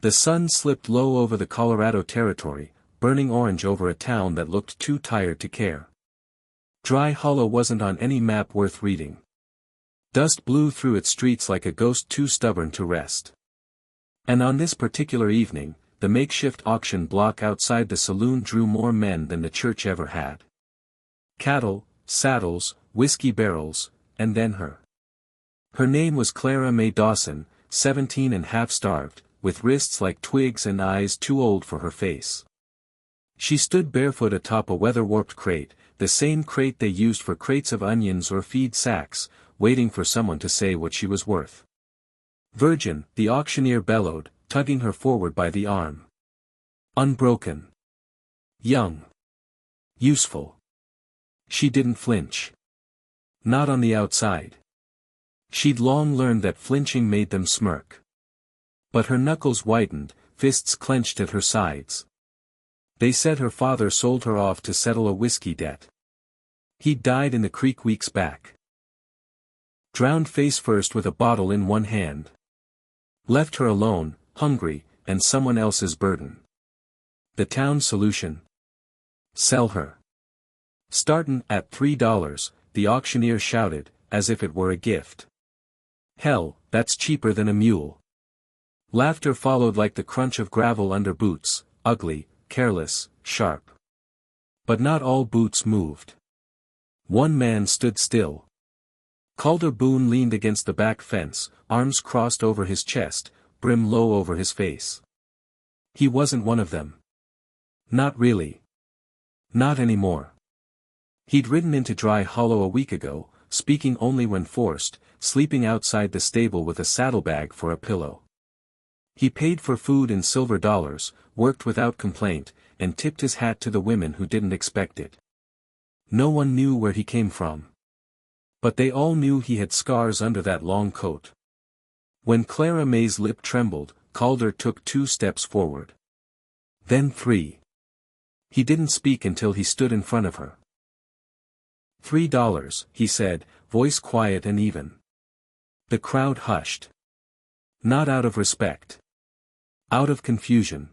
The sun slipped low over the Colorado Territory, burning orange over a town that looked too tired to care. Dry Hollow wasn't on any map worth reading. Dust blew through its streets like a ghost too stubborn to rest. And on this particular evening, the makeshift auction block outside the saloon drew more men than the church ever had. Cattle, saddles, whiskey barrels, and then her. Her name was Clara Mae Dawson, 17 and half-starved, with wrists like twigs and eyes too old for her face. She stood barefoot atop a weather-warped crate, the same crate they used for crates of onions or feed sacks, waiting for someone to say what she was worth. Virgin, the auctioneer bellowed, tugging her forward by the arm. Unbroken. Young. Useful. She didn't flinch. Not on the outside. She'd long learned that flinching made them smirk. But her knuckles whitened, fists clenched at her sides. They said her father sold her off to settle a whiskey debt. He'd died in the creek weeks back. Drowned face first with a bottle in one hand. Left her alone, hungry, and someone else's burden. The town's solution? Sell her. Startin' at $3, the auctioneer shouted, as if it were a gift. Hell, that's cheaper than a mule. Laughter followed like the crunch of gravel under boots, ugly, careless, sharp. But not all boots moved. One man stood still. Calder Boone leaned against the back fence, arms crossed over his chest, brim low over his face. He wasn't one of them. Not really. Not anymore. He'd ridden into Dry Hollow a week ago, speaking only when forced, sleeping outside the stable with a saddlebag for a pillow. He paid for food in silver dollars, worked without complaint, and tipped his hat to the women who didn't expect it. No one knew where he came from. But they all knew he had scars under that long coat. When Clara Mae's lip trembled, Calder took 2 steps forward. Then 3. He didn't speak until he stood in front of her. $3, he said, voice quiet and even. The crowd hushed. Not out of respect. Out of confusion.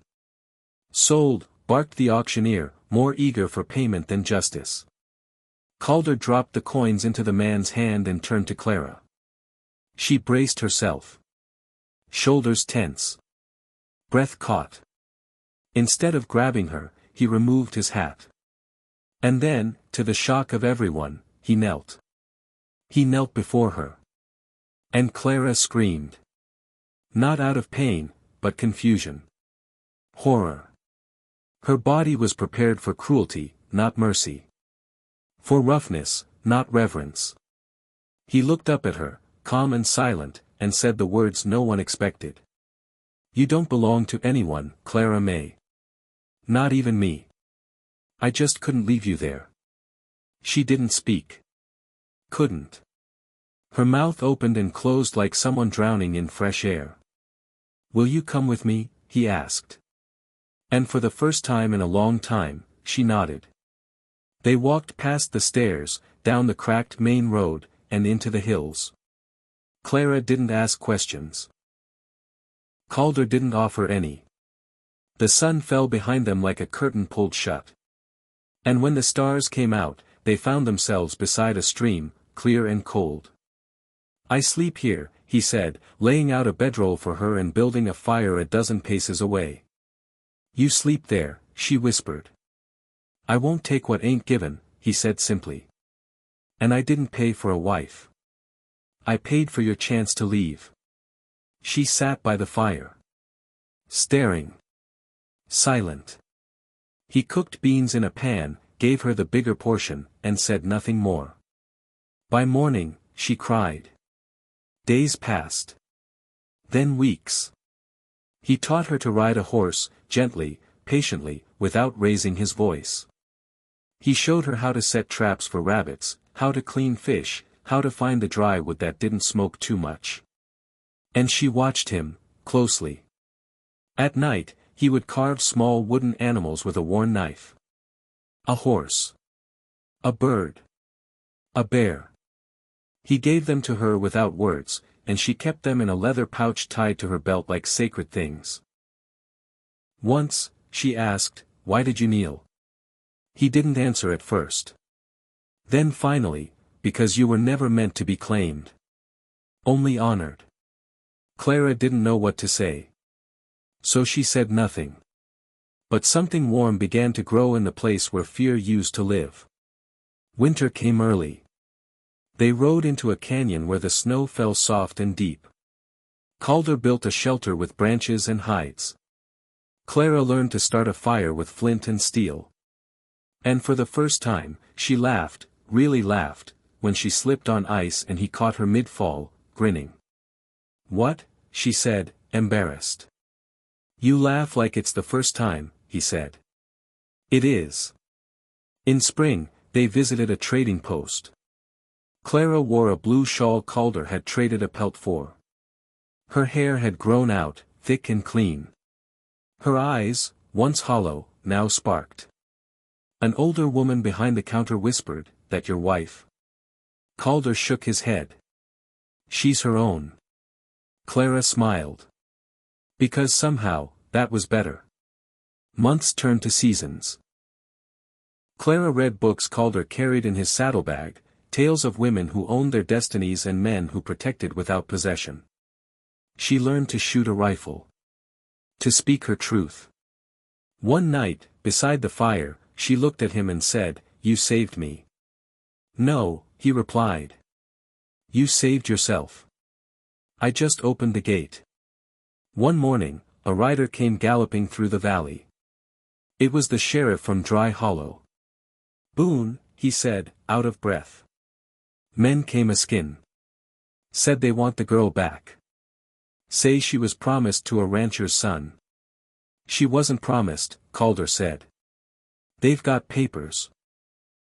Sold, barked the auctioneer, more eager for payment than justice. Calder dropped the coins into the man's hand and turned to Clara. She braced herself. Shoulders tense. Breath caught. Instead of grabbing her, he removed his hat. And then, to the shock of everyone, he knelt. He knelt before her. And Clara screamed. Not out of pain, but confusion. Horror. Her body was prepared for cruelty, not mercy. For roughness, not reverence. He looked up at her, calm and silent, and said the words no one expected. You don't belong to anyone, Clara Mae. Not even me. I just couldn't leave you there. She didn't speak. Couldn't. Her mouth opened and closed like someone drowning in fresh air. Will you come with me? He asked. And for the first time in a long time, she nodded. They walked past the stairs, down the cracked main road, and into the hills. Clara didn't ask questions. Calder didn't offer any. The sun fell behind them like a curtain pulled shut. And when the stars came out, they found themselves beside a stream, clear and cold. I sleep here, he said, laying out a bedroll for her and building a fire a dozen paces away. You sleep there, she whispered. I won't take what ain't given, he said simply. And I didn't pay for a wife. I paid for your chance to leave. She sat by the fire. Staring. Silent. He cooked beans in a pan, gave her the bigger portion, and said nothing more. By morning, she cried. Days passed. Then weeks. He taught her to ride a horse, gently, patiently, without raising his voice. He showed her how to set traps for rabbits, how to clean fish, how to find the dry wood that didn't smoke too much. And she watched him, closely. At night, he would carve small wooden animals with a worn knife. A horse. A bird. A bear. He gave them to her without words, and she kept them in a leather pouch tied to her belt like sacred things. Once, she asked, "Why did you kneel?" He didn't answer at first. Then finally, "Because you were never meant to be claimed. Only honored." Clara didn't know what to say. So she said nothing. But something warm began to grow in the place where fear used to live. Winter came early. They rode into a canyon where the snow fell soft and deep. Calder built a shelter with branches and hides. Clara learned to start a fire with flint and steel. And for the first time, she laughed, really laughed, when she slipped on ice and he caught her mid-fall, grinning. "What?" she said, embarrassed. "You laugh like it's the first time," he said. "It is." In spring, they visited a trading post. Clara wore a blue shawl Calder had traded a pelt for. Her hair had grown out, thick and clean. Her eyes, once hollow, now sparked. An older woman behind the counter whispered, "That your wife?" Calder shook his head. "She's her own." Clara smiled. Because somehow, that was better. Months turned to seasons. Clara read books Calder carried in his saddlebag, tales of women who owned their destinies and men who protected without possession. She learned to shoot a rifle. To speak her truth. One night, beside the fire, she looked at him and said, "You saved me." "No," he replied. "You saved yourself. I just opened the gate." One morning, a rider came galloping through the valley. It was the sheriff from Dry Hollow. "Boone," he said, out of breath. Men came a-skin. Said they want the girl back. Say she was promised to a rancher's son. "She wasn't promised," Calder said. "They've got papers.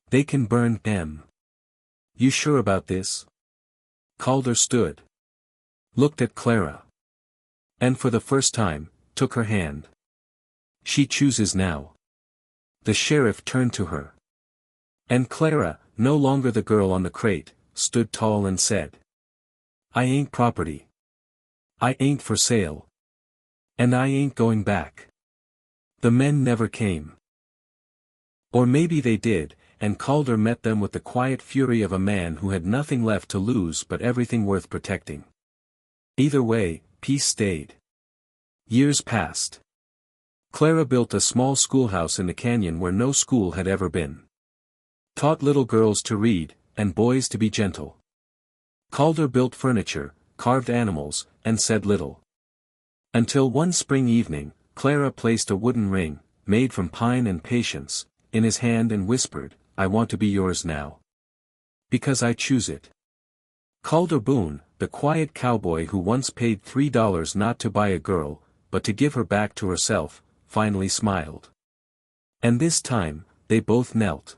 They can burn them." "You sure about this?" Calder stood. Looked at Clara. And for the first time, took her hand. "She chooses now." The sheriff turned to her. And Clara, no longer the girl on the crate, stood tall and said, "I ain't property. I ain't for sale. And I ain't going back." The men never came. Or maybe they did, and Calder met them with the quiet fury of a man who had nothing left to lose but everything worth protecting. Either way, peace stayed. Years passed. Clara built a small schoolhouse in the canyon where no school had ever been. Taught little girls to read, and boys to be gentle. Calder built furniture, carved animals, and said little. Until one spring evening, Clara placed a wooden ring, made from pine and patience, in his hand and whispered, "I want to be yours now. Because I choose it." Calder Boone, the quiet cowboy who once paid $3 not to buy a girl, but to give her back to herself, finally smiled. And this time, they both knelt.